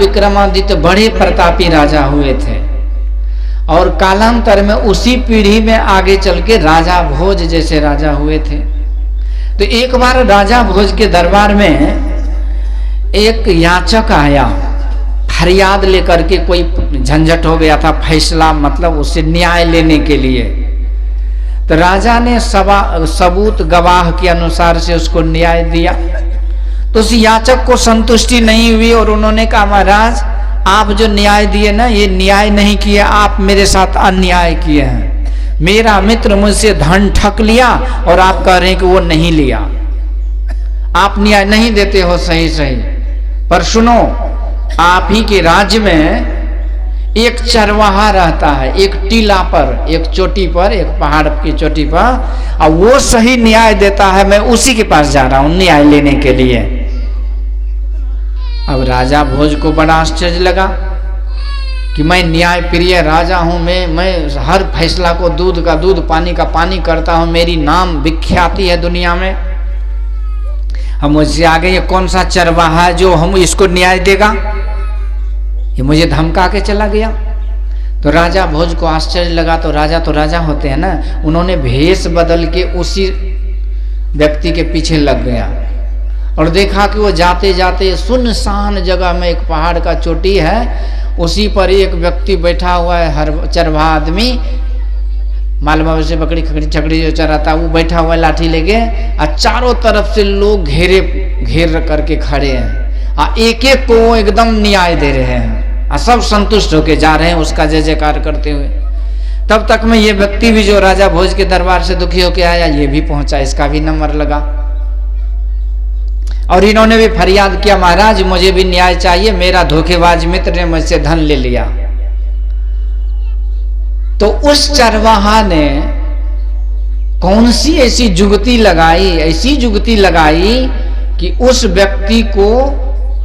विक्रमादित्य बड़े प्रतापी राजा हुए थे और कालांतर में उसी पीढ़ी में आगे चल के राजा भोज जैसे राजा हुए थे। तो एक बार राजा भोज के दरबार में एक याचक आया, फरियाद लेकर के, कोई झंझट हो गया था, फैसला मतलब उससे न्याय लेने के लिए। तो राजा ने सबूत गवाह के अनुसार से उसको न्याय दिया। तो उस याचक को संतुष्टि नहीं हुई और उन्होंने कहा, महाराज आप जो न्याय दिए ना, ये न्याय नहीं किए, आप मेरे साथ अन्याय किए हैं। मेरा मित्र मुझसे धन ठग लिया और आप कह रहे हैं कि वो नहीं लिया। आप न्याय नहीं देते हो सही सही। पर सुनो, आप ही के राज्य में एक चरवाहा रहता है, एक टीला पर, एक चोटी पर, एक पहाड़ की चोटी पर, और वो सही न्याय देता है। मैं उसी के पास जा रहा हूं न्याय लेने के लिए। अब राजा भोज को बड़ा आश्चर्य लगा कि मैं न्याय प्रिय राजा हूं, मैं हर फैसला को दूध का दूध पानी का पानी करता हूं, मेरी नाम विख्याति है दुनिया में। हम मुझसे आगे ये कौन सा चरवाहा है जो हम इसको न्याय देगा? ये मुझे धमका के चला गया। तो राजा भोज को आश्चर्य लगा। तो राजा होते हैं ना, उन्होंने भेष बदल के उसी व्यक्ति के पीछे लग गया और देखा कि वो जाते जाते सुनसान जगह में, एक पहाड़ का चोटी है, उसी पर एक व्यक्ति बैठा हुआ है, हर चरवाहा आदमी, माल मवेशी बकरी खकड़ी छकड़ी जो चराता, वो बैठा हुआ है लाठी लेके, और चारों तरफ से लोग घेर करके खड़े हैं, एक एक को एकदम न्याय दे रहे हैं, और सब संतुष्ट होके जा रहे हैं उसका जय जयकार करते हुए। तब तक में ये व्यक्ति भी जो राजा भोज के दरबार से दुखी होके आया, ये भी पहुंचा, इसका भी नंबर लगा और इन्होंने भी फरियाद किया, महाराज मुझे भी न्याय चाहिए, मेरा धोखेबाज मित्र ने मुझसे धन ले लिया। तो उस चरवाहा ने कौन सी ऐसी जुगती लगाई कि उस व्यक्ति को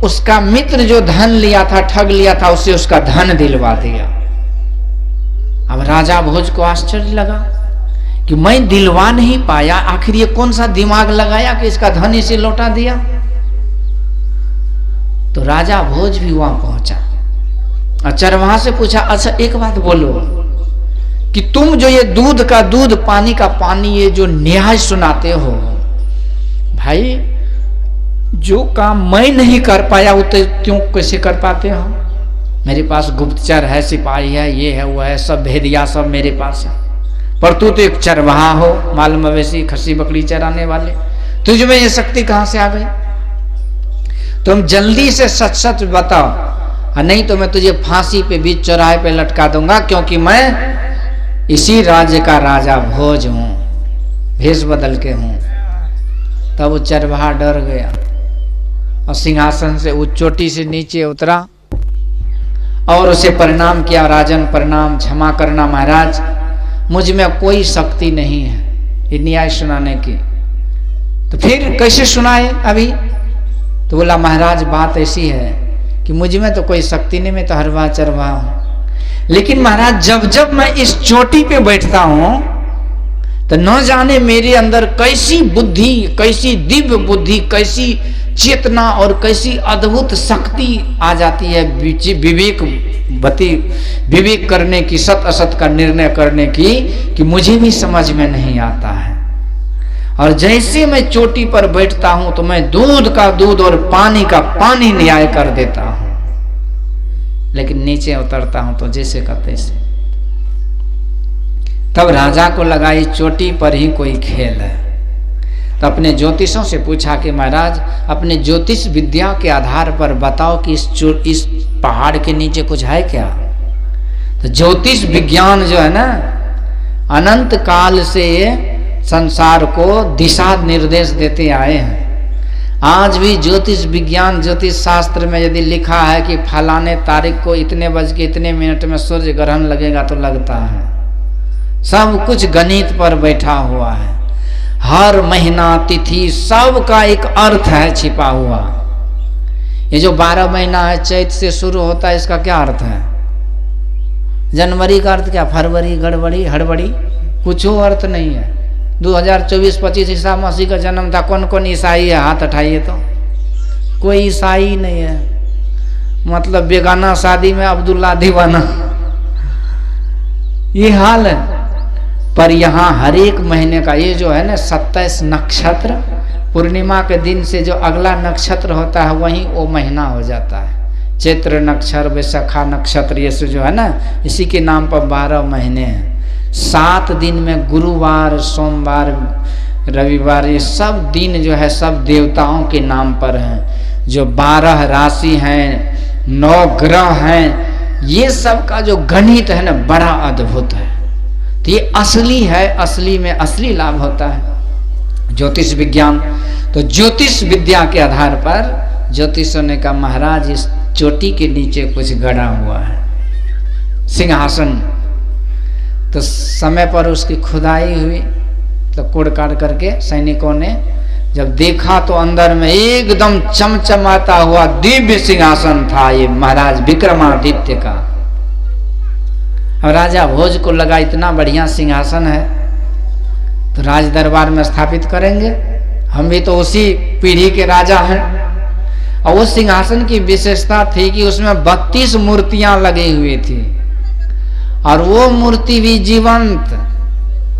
उसका मित्र जो धन लिया था, ठग लिया था, उसे उसका धन दिलवा दिया। अब राजा भोज को आश्चर्य लगा कि मैं दिलवा नहीं पाया, आखिर ये कौन सा दिमाग लगाया कि इसका धन इसे लौटा दिया। तो राजा भोज भी वहां पहुंचा और चरवाहा से पूछा, अच्छा एक बात बोलो कि तुम जो ये दूध का दूध पानी का पानी ये जो न्याय सुनाते हो, भाई जो काम मैं नहीं कर पाया वो तो क्यों कैसे कर पाते हो? मेरे पास गुप्तचर है, सिपाही है, ये है वो है, सब भेदिया सब मेरे पास है, पर तू तो एक चरवाहा हो, माल मवेशी खस्सी बकरी चराने वाले, तुझ में ये शक्ति कहां से आ गई? तुम जल्दी से सच सच बताओ, नहीं तो मैं तुझे फांसी पे बीच चौराहे पे लटका दूंगा, क्योंकि मैं इसी राज्य का राजा भोज हूं, भेष बदल के हूं। तब वो चरवाहा डर गया और सिंहासन से उस चोटी से नीचे उतरा और उसे प्रणाम किया, राजन प्रणाम, क्षमा करना महाराज, मुझ में कोई शक्ति नहीं है ये न्याय सुनाने की। तो फिर कैसे सुनाए अभी? तो बोला, महाराज बात ऐसी है कि मुझ में तो कोई शक्ति नहीं, मैं तो हरवा चरवा हूं, लेकिन महाराज जब जब मैं इस चोटी पे बैठता हूं तो न जाने मेरे अंदर कैसी बुद्धि, कैसी दिव्य बुद्धि, कैसी चेतना और कैसी अद्भुत शक्ति आ जाती है, विवेक करने की, सत असत का निर्णय करने की, कि मुझे भी समझ में नहीं आता है। और जैसे मैं चोटी पर बैठता हूं तो मैं दूध का दूध और पानी का पानी न्याय कर देता हूं, लेकिन नीचे उतरता हूं तो जैसे का तैसे। तब राजा को लगा इस चोटी पर ही कोई खेल है। तो अपने ज्योतिषों से पूछा कि महाराज अपने ज्योतिष विद्या के आधार पर बताओ कि इस पहाड़ के नीचे कुछ है क्या? तो ज्योतिष विज्ञान जो है ना, अनंत काल से संसार को दिशा निर्देश देते आए हैं। आज भी ज्योतिष विज्ञान, ज्योतिष शास्त्र में यदि लिखा है कि फलाने तारीख को इतने बज के इतने मिनट में सूर्य ग्रहण लगेगा, तो लगता है। सब कुछ गणित पर बैठा हुआ है, हर महीना तिथि सब का एक अर्थ है छिपा हुआ। ये जो 12 महीना है, चैत से शुरू होता है, इसका क्या अर्थ है? जनवरी का अर्थ क्या? फरवरी, गड़बड़ी, हड़बड़ी, कुछ अर्थ नहीं है। 2024-25 ईसा मसीह का जन्म था। कौन कौन ईसाई है? हाथ उठाइए तो। कोई ईसाई नहीं है। मतलब बेगाना शादी में अब्दुल्ला दीवाना, ये हाल है। पर यहाँ हर एक महीने का ये जो है ना 27 नक्षत्र, पूर्णिमा के दिन से जो अगला नक्षत्र होता है वहीं वो महीना हो जाता है। चैत्र नक्षत्र, वैशाखा नक्षत्र, ये जो है ना इसी के नाम पर 12 महीने हैं। 7 दिन में गुरुवार, सोमवार, रविवार, ये सब दिन जो है सब देवताओं के नाम पर हैं। जो 12 राशि हैं, 9 ग्रह हैं, ये सब का जो गणित है ना बड़ा अद्भुत है। तो ये असली है, असली में असली लाभ होता है ज्योतिष विज्ञान। तो ज्योतिष विद्या के आधार पर ज्योतिषों ने कहा महाराज इस चोटी के नीचे कुछ गड़ा हुआ है सिंहासन। तो समय पर उसकी खुदाई हुई, तो कोड़ काट करके सैनिकों ने जब देखा तो अंदर में एकदम चमचमाता हुआ दिव्य सिंहासन था, ये महाराज विक्रमादित्य का। और राजा भोज को लगा इतना बढ़िया सिंहासन है तो राज दरबार में स्थापित करेंगे, हम भी तो उसी पीढ़ी के राजा हैं। और उस सिंहासन की विशेषता थी कि उसमें 32 मूर्तियां लगी हुई थी, और वो मूर्ति भी जीवंत,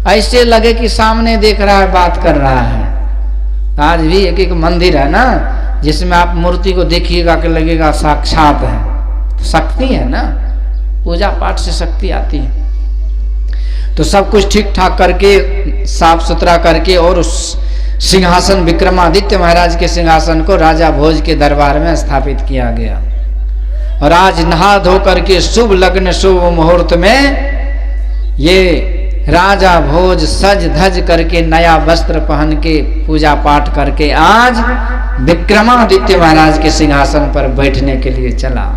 ऐसे लगे कि सामने देख रहा है, बात कर रहा है। आज भी एक एक मंदिर है ना जिसमें आप मूर्ति को देखिएगा कि लगेगा साक्षात है। शक्ति है ना, पूजा पाठ से शक्ति आती है। तो सब कुछ ठीक ठाक करके, साफ सुथरा करके, और उस सिंहासन विक्रमादित्य महाराज के सिंहासन को राजा भोज के दरबार में स्थापित किया गया। और आज नहा धो करके शुभ लग्न शुभ मुहूर्त में ये राजा भोज सज धज करके नया वस्त्र पहन के पूजा पाठ करके आज विक्रमादित्य महाराज के सिंहासन पर बैठने के लिए चला।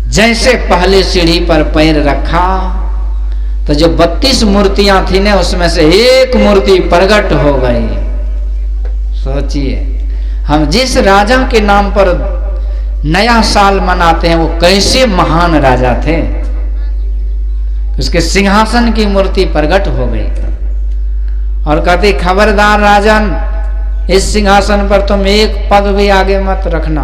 जैसे पहले सीढ़ी पर पैर रखा तो जो 32 मूर्तियां थी ना उसमें से एक मूर्ति प्रकट हो गई। सोचिए, हम जिस राजा के नाम पर नया साल मनाते हैं वो कैसे महान राजा थे। उसके सिंहासन की मूर्ति प्रकट हो गई और कहते खबरदार राजन, इस सिंहासन पर तुम एक पग भी आगे मत रखना,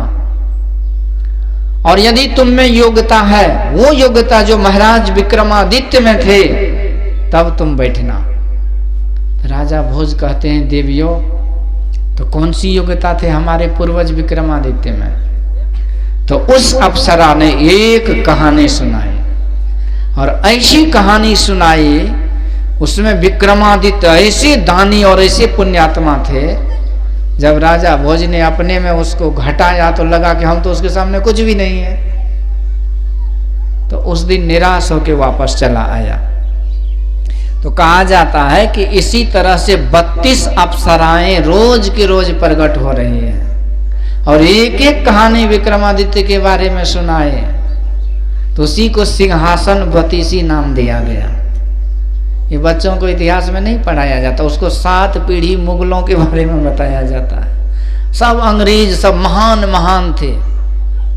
और यदि तुम में योग्यता है, वो योग्यता जो महाराज विक्रमादित्य में थे, तब तुम बैठना। राजा भोज कहते हैं देवियों, तो कौन सी योग्यता थे हमारे पूर्वज विक्रमादित्य में? तो उस अप्सरा ने एक कहानी सुनाई, और ऐसी कहानी सुनाई उसमें विक्रमादित्य ऐसे दानी और ऐसे पुण्यात्मा थे, जब राजा भोज ने अपने में उसको घटाया तो लगा कि हम तो उसके सामने कुछ भी नहीं है। तो उस दिन निराश होकर वापस चला आया। तो कहा जाता है कि इसी तरह से 32 अप्सराएं रोज के रोज प्रकट हो रही हैं, और एक एक कहानी विक्रमादित्य के बारे में सुनाए। तो उसी को सिंहासन बतीसी नाम दिया गया। ये बच्चों को इतिहास में नहीं पढ़ाया जाता, उसको 7 पीढ़ी मुगलों के बारे में बताया जाता है। सब अंग्रेज सब महान महान थे,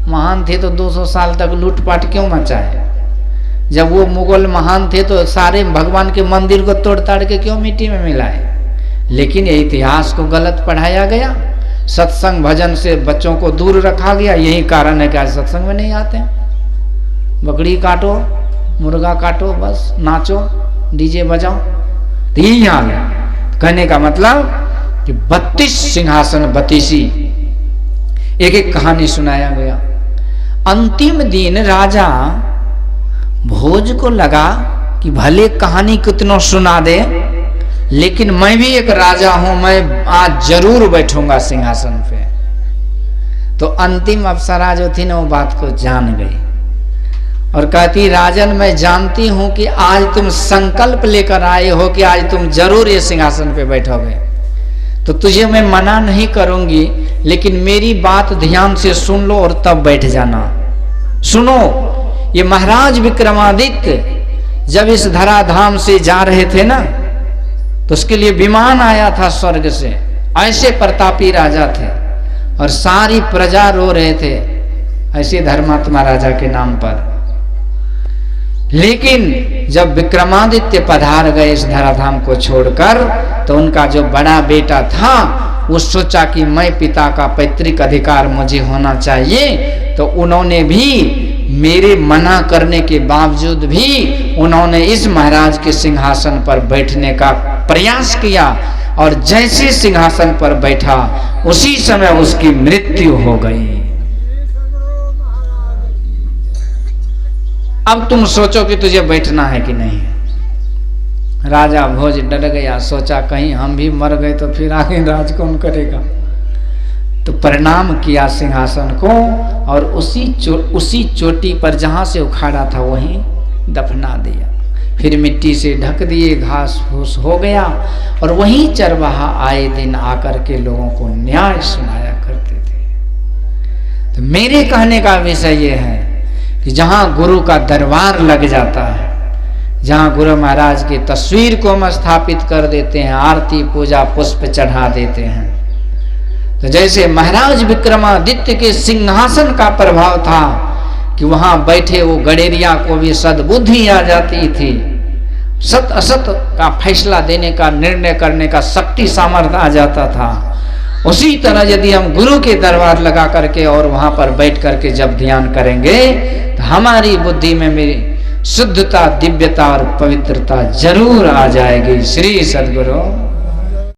महान थे तो 200 साल तक लूटपाट क्यों मचाए? जब वो मुगल महान थे तो सारे भगवान के मंदिर को तोड़ ताड़ के क्यों मिट्टी में मिलाए? लेकिन ये इतिहास को गलत पढ़ाया गया, सत्संग भजन से बच्चों को दूर रखा गया। यही कारण है कि आज सत्संग में नहीं आते। बकरी काटो, मुर्गा काटो, बस नाचो, डीजे बजाओ। तो यही हाल है। कहने का मतलब कि 32 सिंहासन बतीसी, एक एक कहानी सुनाया गया। अंतिम दिन राजा भोज को लगा कि भले कहानी कितनों सुना दे, लेकिन मैं भी एक राजा हूं, मैं आज जरूर बैठूंगा सिंहासन पे। तो अंतिम अप्सरा जो थी ना वो बात को जान गई और कहती राजन, मैं जानती हूं कि आज तुम संकल्प लेकर आए हो कि आज तुम जरूर ये सिंहासन पे बैठोगे, तो तुझे मैं मना नहीं करूंगी, लेकिन मेरी बात ध्यान से सुन लो और तब बैठ जाना। सुनो, ये महाराज विक्रमादित्य जब इस धराधाम से जा रहे थे ना, तो उसके लिए विमान आया था स्वर्ग से। ऐसे प्रतापी राजा थे और सारी प्रजा रो रहे थे ऐसे धर्मात्मा राजा के नाम पर। लेकिन जब विक्रमादित्य पधार गए इस धराधाम को छोड़कर, तो उनका जो बड़ा बेटा था वो सोचा कि मैं पिता का पैतृक अधिकार मुझे होना चाहिए, तो उन्होंने भी मेरे मना करने के बावजूद भी उन्होंने इस महाराज के सिंहासन पर बैठने का प्रयास किया, और जैसे सिंहासन पर बैठा उसी समय उसकी मृत्यु हो गई। अब तुम सोचो कि तुझे बैठना है कि नहीं। राजा भोज डर गया, सोचा कहीं हम भी मर गए तो फिर आगे राज कौन करेगा। तो प्रणाम किया सिंहासन को, और उसी चोटी पर जहां से उखाड़ा था वहीं दफना दिया। फिर मिट्टी से ढक दिए, घास फूस हो गया, और वहीं चरवाहा आए दिन आकर के लोगों को न्याय सुनाया करते थे। तो मेरे कहने का विषय यह है कि जहां गुरु का दरबार लग जाता है, जहां गुरु महाराज की तस्वीर को हम स्थापित कर देते हैं, आरती पूजा पुष्प चढ़ा देते हैं, तो जैसे महाराज विक्रमादित्य के सिंहासन का प्रभाव था कि वहां बैठे वो गडेरिया को भी सद्बुद्धि आ जाती थी, सत असत का फैसला देने का, निर्णय करने का शक्ति सामर्थ्य आ जाता था। उसी तरह यदि हम गुरु के दरबार लगा करके और वहां पर बैठ करके जब ध्यान करेंगे तो हमारी बुद्धि में मेरी शुद्धता, दिव्यता और पवित्रता जरूर आ जाएगी। श्री सद्गुरु।